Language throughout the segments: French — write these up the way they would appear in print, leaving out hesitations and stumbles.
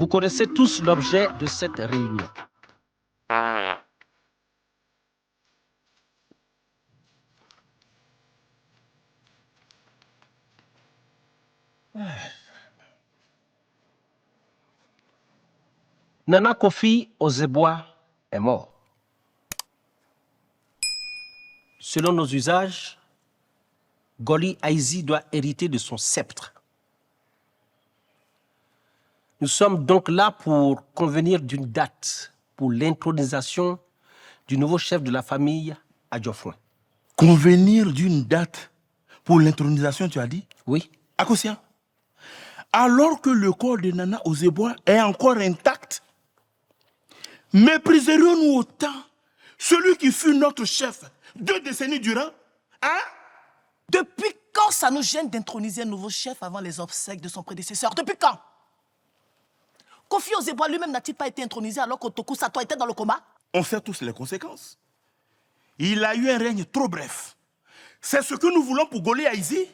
Vous connaissez tous l'objet de cette réunion. Nana Kofi Ozeboa est mort. Selon nos usages, Goli Aizi doit hériter de son sceptre. Nous sommes donc là pour convenir d'une date pour l'intronisation du nouveau chef de la famille à Diofouin. Convenir d'une date pour l'intronisation, tu as dit? Oui. Akosia, alors que le corps de Nana Ozeboa est encore intact, mépriserions-nous autant celui qui fut notre chef 2 décennies durant? Hein? Depuis quand ça nous gêne d'introniser un nouveau chef avant les obsèques de son prédécesseur? Depuis quand? Kofi Ozeboa lui-même n'a-t-il pas été intronisé alors qu'Otoku Sato était dans le coma? On sait tous les conséquences. Il a eu un règne trop bref. C'est ce que nous voulons pour Goli Aizi?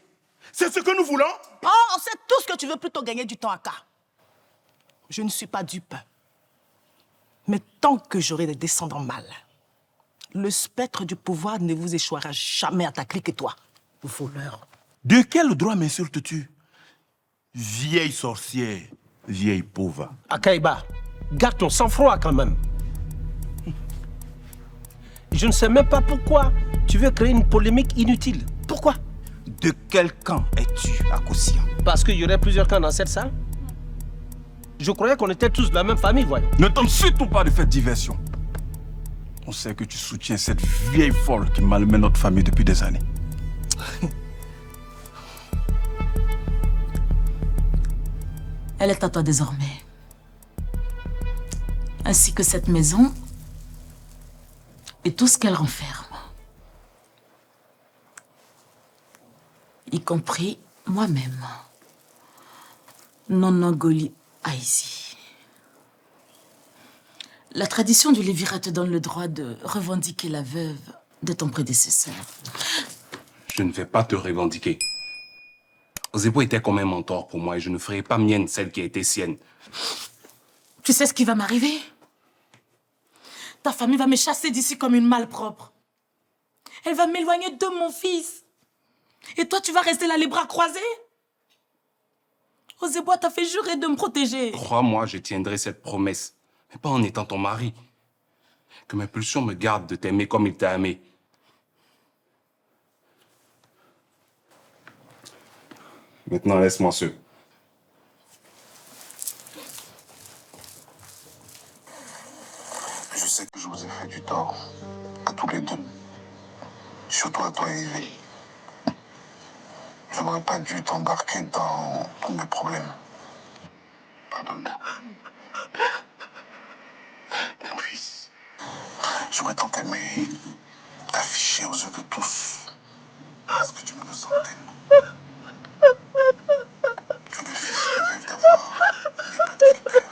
C'est ce que nous voulons? Oh, on sait tous que tu veux plutôt gagner du temps à Ka. Je ne suis pas dupe. Mais tant que j'aurai des descendants mâles, le spectre du pouvoir ne vous échouera jamais à ta clique et toi, voleur. De quel droit m'insultes-tu? Vieille sorcière, vieille pauvre. Akaiba, garde ton sang-froid quand même. Je ne sais même pas pourquoi tu veux créer une polémique inutile. Pourquoi? De quel camp es-tu, Akosia? Parce qu'il y aurait plusieurs camps dans cette salle? Je croyais qu'on était tous de la même famille, voyons. Ne tente surtout pas de faire diversion. On sait que tu soutiens cette vieille folle qui malmène notre famille depuis des années. Elle est à toi désormais. Ainsi que cette maison et tout ce qu'elle renferme. Y compris moi-même. Nana Goli Aizi. La tradition du Lévirat te donne le droit de revendiquer la veuve de ton prédécesseur. Je ne vais pas te revendiquer. Ozeboa était comme un mentor pour moi et je ne ferai pas mienne celle qui a été sienne. Tu sais ce qui va m'arriver? Ta famille va me chasser d'ici comme une malpropre. Elle va m'éloigner de mon fils. Et toi, tu vas rester là les bras croisés? Ozeboa t'a fait jurer de me protéger. Crois-moi, je tiendrai cette promesse, mais pas en étant ton mari. Que mes pulsions me gardent de t'aimer comme il t'a aimé. Maintenant, laisse-moi seul. Je sais que je vous ai fait du tort, à tous les deux. Surtout à toi, Yves. Je n'aurais pas dû t'embarquer dans tous mes problèmes. Pardonne-moi. Mon fils, j'aurais tant aimé t'afficher aux yeux de tous. Parce que tu me le sentais. Que le fils rêve d'avoir un petit père.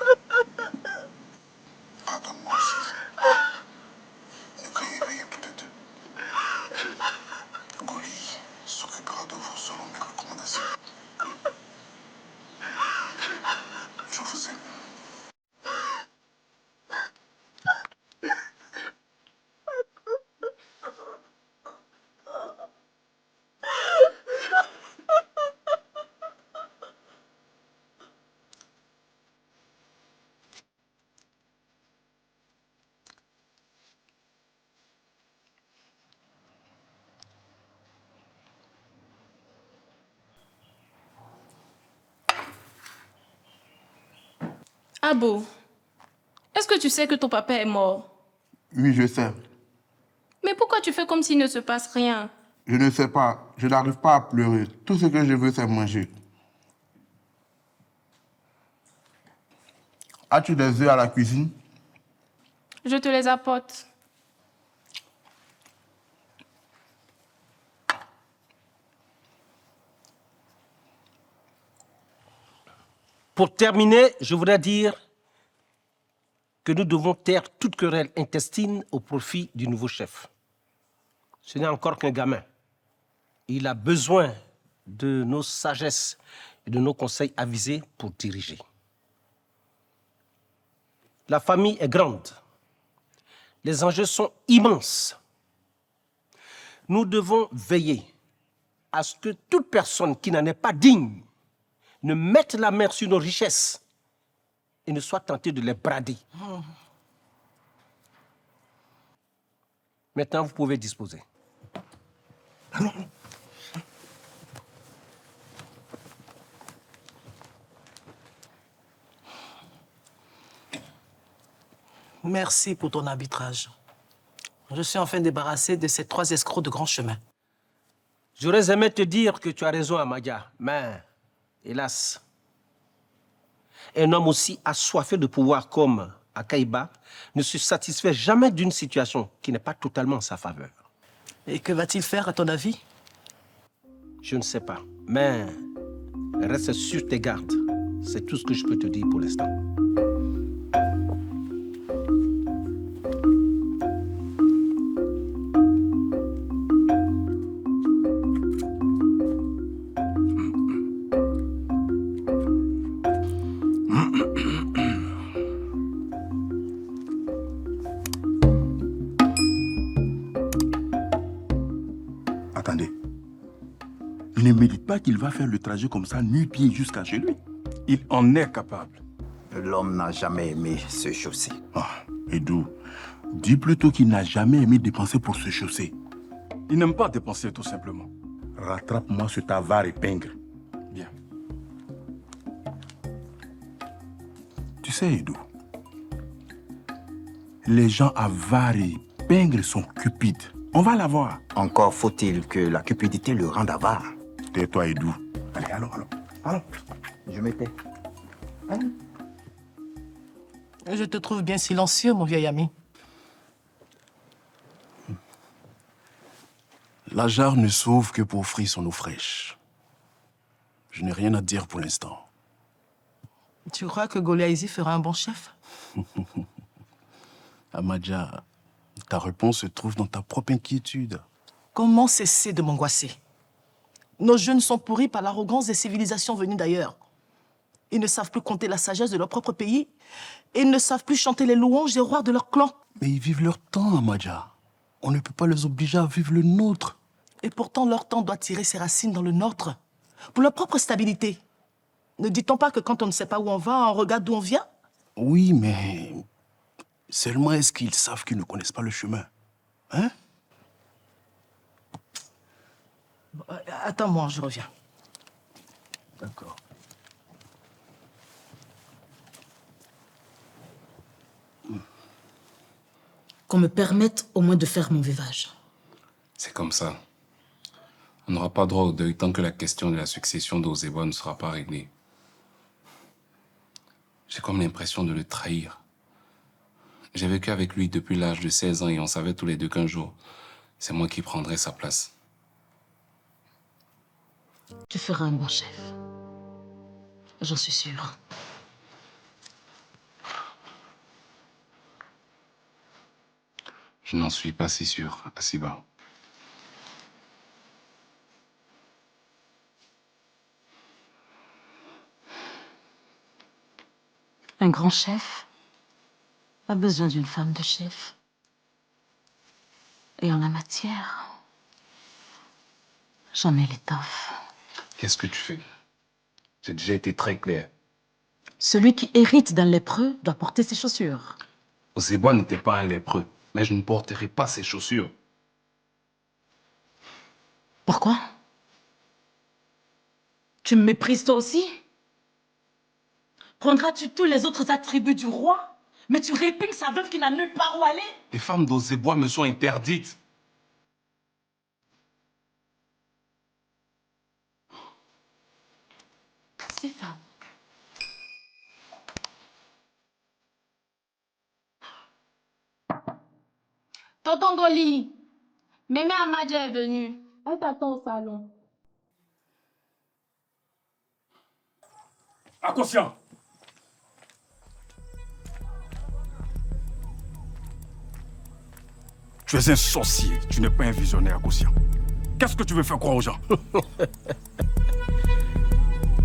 Pardonne-moi aussi. Ne cueillez tous les deux. Goli s'occupera de vous selon mes recommandations. Je vous aime. Abo, est-ce que tu sais que ton papa est mort? Oui, je sais. Mais pourquoi tu fais comme s'il ne se passe rien? Je ne sais pas. Je n'arrive pas à pleurer. Tout ce que je veux, c'est manger. As-tu des œufs à la cuisine? Je te les apporte. Pour terminer, je voudrais dire que nous devons taire toute querelle intestine au profit du nouveau chef. Ce n'est encore qu'un gamin. Il a besoin de nos sagesses et de nos conseils avisés pour diriger. La famille est grande. Les enjeux sont immenses. Nous devons veiller à ce que toute personne qui n'en est pas digne ne mette la main sur nos richesses et ne soit tentée de les brader. Maintenant, vous pouvez disposer. Merci pour ton arbitrage. Je suis enfin débarrassé de ces 3 escrocs de grand chemin. J'aurais aimé te dire que tu as raison, Amadia, mais hélas, un homme aussi assoiffé de pouvoir comme Akaïba ne se satisfait jamais d'une situation qui n'est pas totalement en sa faveur. Et que va-t-il faire, à ton avis? Je ne sais pas, mais reste sur tes gardes. C'est tout ce que je peux te dire pour l'instant. Attendez. Il ne médite pas qu'il va faire le trajet comme ça, nu-pied jusqu'à chez lui. Il en est capable. L'homme n'a jamais aimé se chausser. Ah, Edou, dis plutôt qu'il n'a jamais aimé dépenser pour se chausser. Il n'aime pas dépenser, tout simplement. Rattrape-moi ce avare et pingre. Bien. Tu sais, Edou, les gens avares et pingres sont cupides. On va la voir. Encore faut-il que la cupidité le rende avare. Tais-toi, Edou. Allez, allons. Je me tais. Je te trouve bien silencieux, mon vieil ami. La jarre ne s'ouvre que pour offrir son eau fraîche. Je n'ai rien à dire pour l'instant. Tu crois que Goliaïsi fera un bon chef? Amadia, ta réponse se trouve dans ta propre inquiétude. Comment cesser de m'angoisser? Nos jeunes sont pourris par l'arrogance des civilisations venues d'ailleurs. Ils ne savent plus compter la sagesse de leur propre pays et ils ne savent plus chanter les louanges des rois de leur clan. Mais ils vivent leur temps, Amadia. On ne peut pas les obliger à vivre le nôtre. Et pourtant, leur temps doit tirer ses racines dans le nôtre, pour leur propre stabilité. Ne dit-on pas que quand on ne sait pas où on va, on regarde d'où on vient? Oui, mais seulement est-ce qu'ils savent qu'ils ne connaissent pas le chemin? Hein? Attends-moi, je reviens. D'accord. Qu'on me permette au moins de faire mon veuvage. C'est comme ça. On n'aura pas droit au deuil tant que la question de la succession d'Ozeba ne sera pas réglée. J'ai comme l'impression de le trahir. J'ai vécu avec lui depuis l'âge de 16 ans et on savait tous les deux qu'un jour, c'est moi qui prendrais sa place. Tu feras un bon chef. J'en suis sûre. Je n'en suis pas si sûr, Asiba. Un grand chef a besoin d'une femme de chef. Et en la matière, j'en ai l'étoffe. Qu'est-ce que tu fais? J'ai déjà été très clair. Celui qui hérite d'un lépreux doit porter ses chaussures. Ozeba n'était pas un lépreux, mais je ne porterai pas ses chaussures. Pourquoi? Tu me méprises toi aussi? Prendras-tu tous les autres attributs du roi, mais tu répugnes sa veuve qui n'a nulle part où aller? Les femmes d'Ozeba me sont interdites. Ces femmes. Tonton Goli, Mémé Amadia est venue. Elle t'attend au salon. Inconscient! Tu es un sorcier, tu n'es pas un visionnaire, Inconscient. Qu'est-ce que tu veux faire croire aux gens?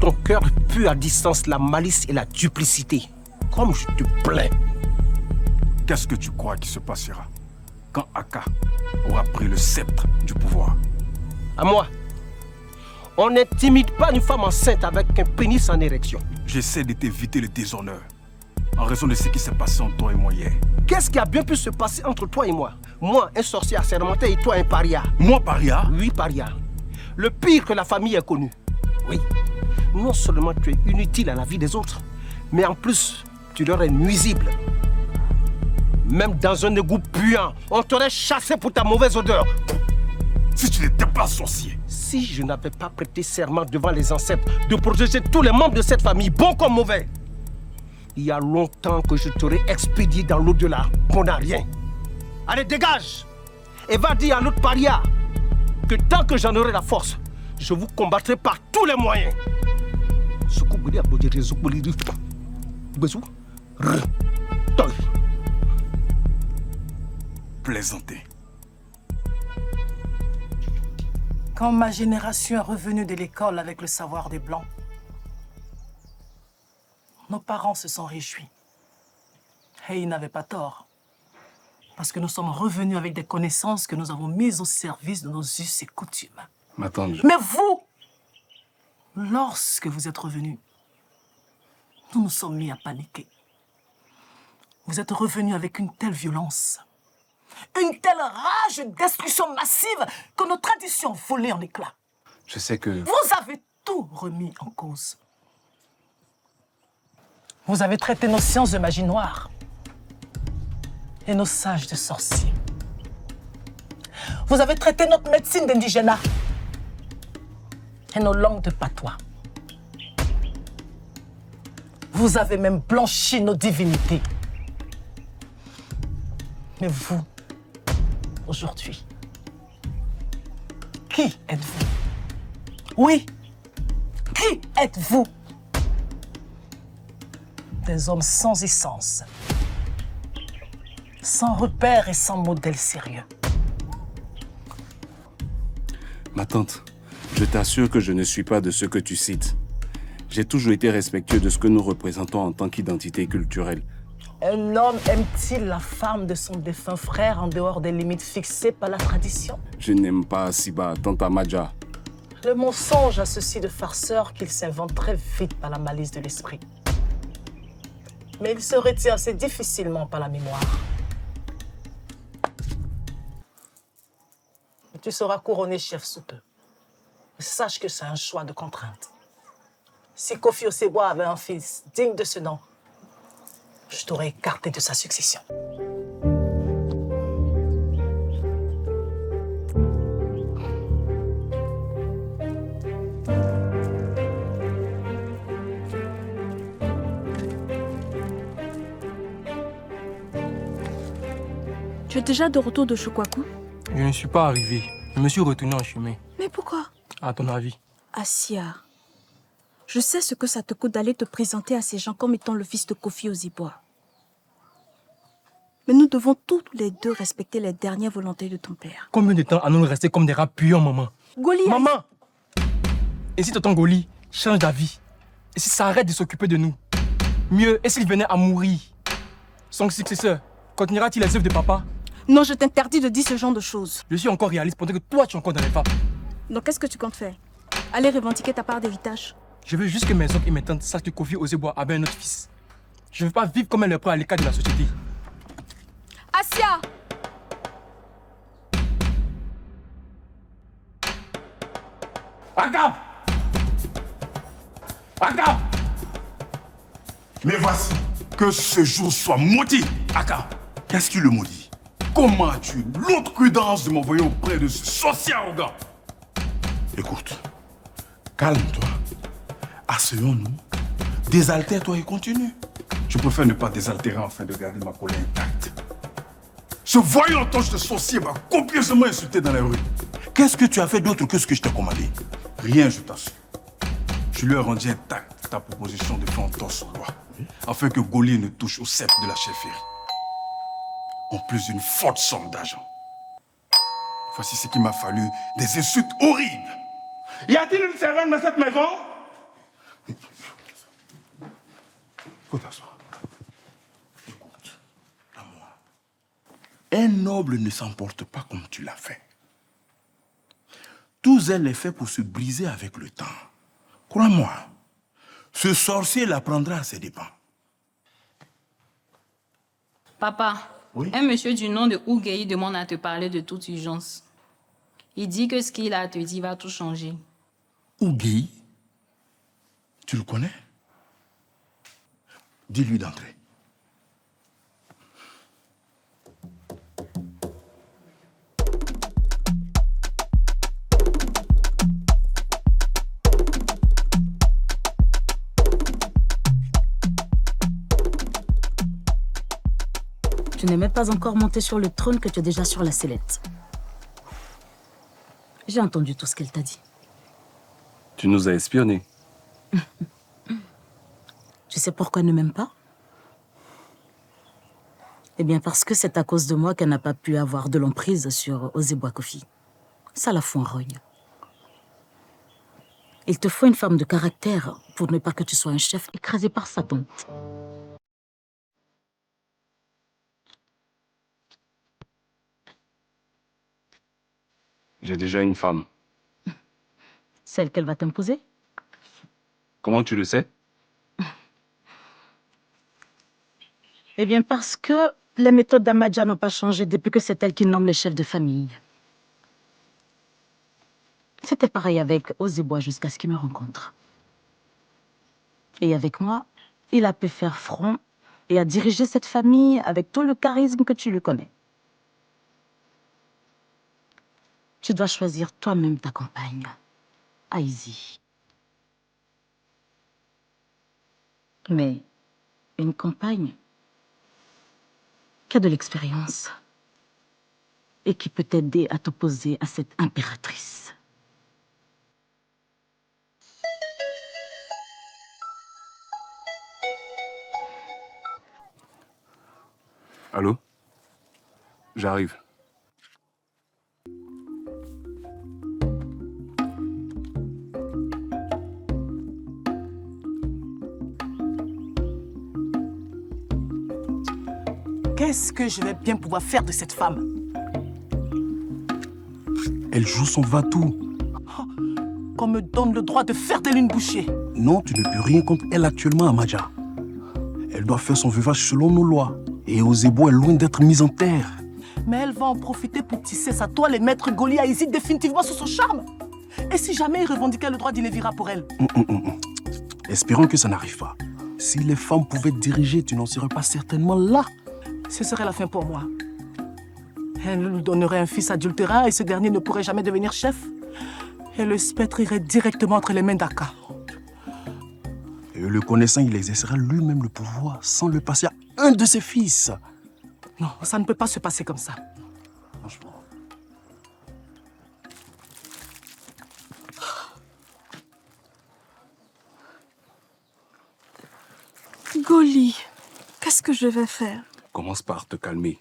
Ton cœur pue à distance la malice et la duplicité, comme je te plains. qu'est-ce que tu crois qui se passera quand Aka aura pris le sceptre du pouvoir? À moi, on n'intimide pas une femme enceinte avec un pénis en érection. J'essaie de t'éviter le déshonneur en raison de ce qui s'est passé entre toi et moi hier. Qu'est-ce qui a bien pu se passer entre toi et moi? Moi, un sorcier assermenté, et toi, un paria. Moi, paria? Oui, paria. Le pire que la famille ait connu. Oui. Non seulement tu es inutile à la vie des autres, mais en plus, tu leur es nuisible. Même dans un égout puant, on t'aurait chassé pour ta mauvaise odeur. Si tu n'étais pas sorcier. Si je n'avais pas prêté serment devant les ancêtres de protéger tous les membres de cette famille, bons comme mauvais, il y a longtemps que je t'aurais expédié dans l'au-delà, qu'on n'a rien. Allez, dégage! Et va dire à l'autre paria que tant que j'en aurai la force, je vous combattrai par tous les moyens. Plaisanter. Quand ma génération est revenue de l'école avec le savoir des Blancs, nos parents se sont réjouis. Et ils n'avaient pas tort. Parce que nous sommes revenus avec des connaissances que nous avons mises au service de nos us et coutumes. Ma tante, Mais vous, lorsque vous êtes revenus, nous nous sommes mis à paniquer. Vous êtes revenus avec une telle violence, une telle rage de destruction massive que nos traditions volaient en éclats. je sais que... Vous avez tout remis en cause. Vous avez traité nos sciences de magie noire et nos sages de sorciers. Vous avez traité notre médecine d'indigénat et nos langues de patois. Vous avez même blanchi nos divinités. Mais vous, aujourd'hui, qui êtes-vous? Oui, qui êtes-vous? Des hommes sans essence, sans repère et sans modèle sérieux. Ma tante, je t'assure que je ne suis pas de ceux que tu cites. J'ai toujours été respectueux de ce que nous représentons en tant qu'identité culturelle. Un homme aime-t-il la femme de son défunt frère en dehors des limites fixées par la tradition? Je n'aime pas Asiba, tante Amadja. Le mensonge a ceci de farceur qu'il s'invente très vite par la malice de l'esprit. Mais il se retire assez difficilement par la mémoire. Mais tu seras couronné chef sous peu. Sache que c'est un choix de contrainte. Si Kofi Oseboa avait un fils digne de ce nom, je t'aurais écarté de sa succession. Tu es déjà de retour de Chokwaku? Je ne suis pas arrivé. Je me suis retourné en chemin. Mais pourquoi? À ton avis? Assia, je sais ce que ça te coûte d'aller te présenter à ces gens comme étant le fils de Kofi Oseboa. Mais nous devons tous les deux respecter les dernières volontés de ton père. Combien de temps allons-nous rester comme des rats puants, maman? Goli, maman! Et si tonton Goli change d'avis? Et si ça arrête de s'occuper de nous? Mieux, et s'il venait à mourir? Son successeur continuera-t-il les œuvres de papa? Non, je t'interdis de dire ce genre de choses. Je suis encore réaliste pendant que toi, tu es encore dans les femmes. Donc, qu'est-ce que tu comptes faire? Aller revendiquer ta part d'héritage? Je veux juste que mes oncles et mes tantes sachent que Kofi Oseboa avait un autre fils. Je ne veux pas vivre comme un lépreux à l'écart de la société. Assia! Aka! Aka! Mais voici, que ce jour soit maudit, Aka. Qu'est-ce qui le maudit? Comment as-tu eu l'autre de m'envoyer auprès de ce sorcier arrogant? Écoute, calme-toi. Asseyons-nous, désaltère-toi et continue. Je préfère ne pas désaltérer afin de garder ma colère intacte. Ce voyant ange de sorcier m'a copieusement insulté dans la rue. Qu'est-ce que tu as fait d'autre que ce que je t'ai commandé? Rien, je t'assure. Je lui ai rendu intacte ta proposition de faire entorse au roi, afin que Goli ne touche au sceptre de la chefferie. En plus d'une forte somme d'argent. Voici ce qu'il m'a fallu, des insultes horribles. Y a-t-il une servante dans cette maison? Faut t'asseoir. Écoute, à moi. Un noble ne s'emporte pas comme tu l'as fait. Tout zèle est fait pour se briser avec le temps. Crois-moi, ce sorcier l'apprendra à ses dépens. Papa, un monsieur du nom de Ougueï demande à te parler de toute urgence. Il dit que ce qu'il a à te dire va tout changer. Ougueï, tu le connais? Dis-lui d'entrer. Tu n'es même pas encore monté sur le trône que tu es déjà sur la sellette. J'ai entendu tout ce qu'elle t'a dit. Tu nous as espionnés. Tu sais pourquoi elle ne m'aime pas? Eh bien parce que c'est à cause de moi qu'elle n'a pas pu avoir de l'emprise sur Ozeboa Kofi. Ça la fout en rogne. Il te faut une femme de caractère pour ne pas que tu sois un chef écrasé par Satan. J'ai déjà une femme. Celle qu'elle va t'imposer? Comment tu le sais? Eh bien parce que les méthodes d'Amadja n'ont pas changé depuis que c'est elle qui nomme les chefs de famille. C'était pareil avec Ozeboa jusqu'à ce qu'il me rencontre. Et avec moi, il a pu faire front et a dirigé cette famille avec tout le charisme que tu lui connais. Tu dois choisir toi-même ta compagne, Aizi. Mais une compagne qui a de l'expérience et qui peut t'aider à t'opposer à cette impératrice. Allô? J'arrive. Qu'est-ce que je vais bien pouvoir faire de cette femme? Elle joue son va-tout. Qu'on me donne le droit de faire d'elle une bouchée. Non, tu ne peux rien contre elle actuellement, Amadja. Elle doit faire son veuvage selon nos lois. Et Ozeboa est loin d'être mise en terre. Mais elle va en profiter pour tisser sa toile et mettre Goli Aizi définitivement sous son charme. Et si jamais il revendiquait le droit d'Ilévira pour elle? Espérons que ça n'arrive pas. Si les femmes pouvaient te diriger, tu n'en serais pas certainement là. Ce serait la fin pour moi. Elle lui donnerait un fils adultérin et ce dernier ne pourrait jamais devenir chef. Et le spectre irait directement entre les mains d'Aka. Et le connaissant, il exercera lui-même le pouvoir sans le passer à un de ses fils. Non, ça ne peut pas se passer comme ça. Franchement. Goli, qu'est-ce que je vais faire? Commence par te calmer.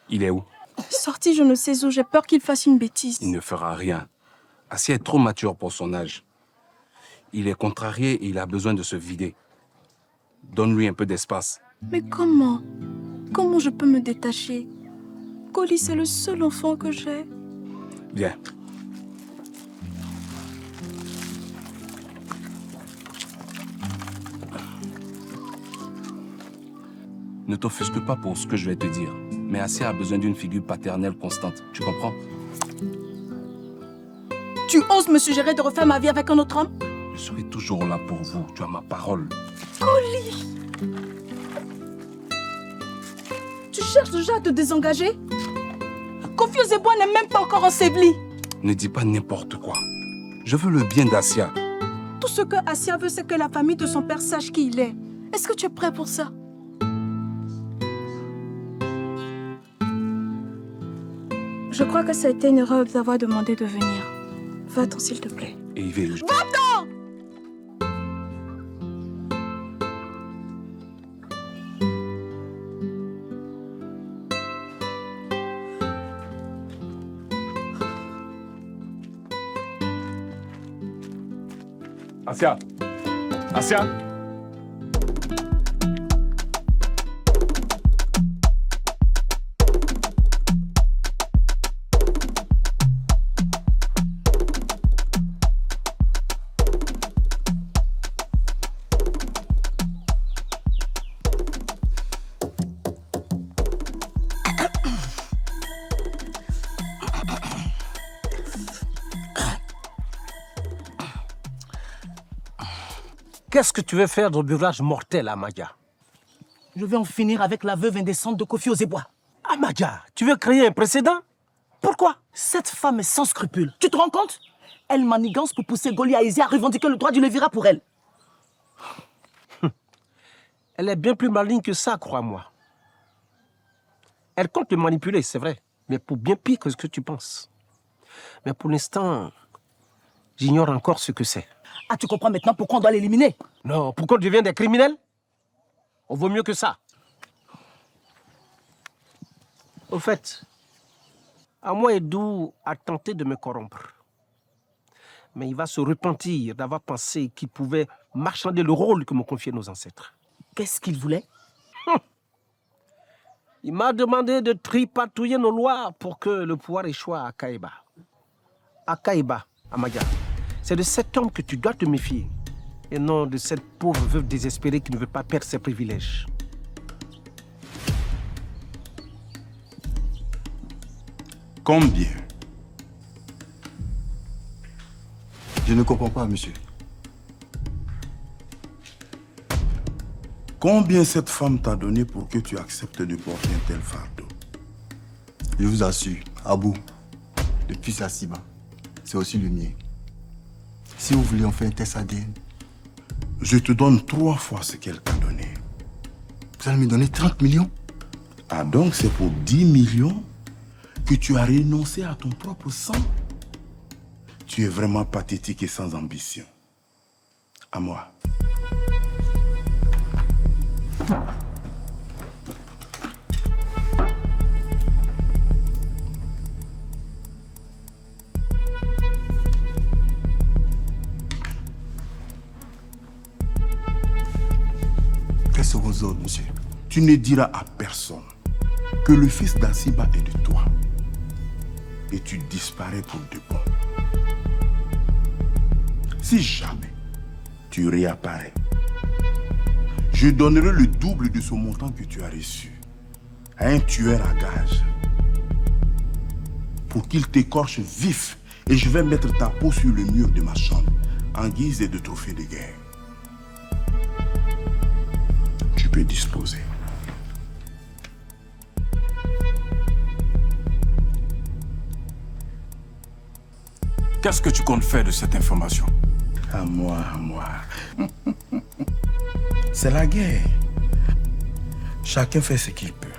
Il est où? Sorti je ne sais où, j'ai peur qu'il fasse une bêtise. Il ne fera rien. Assia est trop mature pour son âge. Il est contrarié et il a besoin de se vider. Donne-lui un peu d'espace. Mais comment? Comment je peux me détacher? Goli, c'est le seul enfant que j'ai. Viens. Ne t'offusque pas pour ce que je vais te dire. Mais Assia a besoin d'une figure paternelle constante. Tu comprends? Tu oses me suggérer de refaire ma vie avec un autre homme? Je serai toujours là pour vous. Tu as ma parole. Goli! Tu cherches déjà à te désengager? Kofi Ozeboa n'est même pas encore enseveli. Ne dis pas n'importe quoi. Je veux le bien d'Assia. Tout ce que Assia veut, c'est que la famille de son père sache qui il est. Est-ce que tu es prêt pour ça? Je crois que ça a été une erreur d'avoir demandé de venir. Va-t'en, s'il te plaît. Et Yves, Va-t'en! Assia! Assia! Qu'est-ce que tu veux faire de l'ouvrage mortel, Amadia? Je vais en finir avec la veuve indécente de Kofi Ozeboa. Amadia, tu veux créer un précédent? Pourquoi? Cette femme est sans scrupules. Tu te rends compte? Elle manigance pour pousser Goli Aïzi à revendiquer le droit du Lévira pour elle. Elle est bien plus maligne que ça, crois-moi. Elle compte te manipuler, c'est vrai, mais pour bien pire que ce que tu penses. Mais pour l'instant, j'ignore encore ce que c'est. Ah, tu comprends maintenant pourquoi on doit l'éliminer? Non, pour qu'on devienne des criminels? On vaut mieux que ça. Au fait, Amo Edou a tenté de me corrompre. Mais il va se repentir d'avoir pensé qu'il pouvait marchander le rôle que m'ont confié nos ancêtres. Qu'est-ce qu'il voulait? Il m'a demandé de tripatouiller nos lois pour que le pouvoir échoue à Kaïba. À Kaïba, Amadia. C'est de cet homme que tu dois te méfier. Et non de cette pauvre veuve désespérée qui ne veut pas perdre ses privilèges. Combien? Je ne comprends pas, monsieur. Combien cette femme t'a donné pour que tu acceptes de porter un tel fardeau? Je vous assure, Abou, le fils Asiba, c'est aussi le mien. Si vous voulez, on fait un test ADN. Je te donne 3 fois ce qu'elle t'a donné. Vous allez me donner 30 millions? Ah donc c'est pour 10 millions que tu as renoncé à ton propre sang? Tu es vraiment pathétique et sans ambition. À moi. Quels sont vos ordres, monsieur? Tu ne diras à personne que le fils d'Asiba est de toi. Et tu disparais pour de bon. Si jamais tu réapparais, je donnerai le double de ce montant que tu as reçu à un tueur à gages pour qu'il t'écorche vif, et je vais mettre ta peau sur le mur de ma chambre en guise de trophée de guerre. Tu peux disposer. Qu'est-ce que tu comptes faire de cette information? À moi, à moi. C'est la guerre. Chacun fait ce qu'il peut.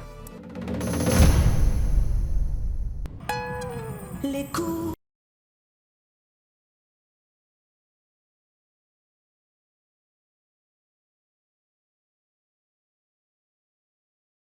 Les coups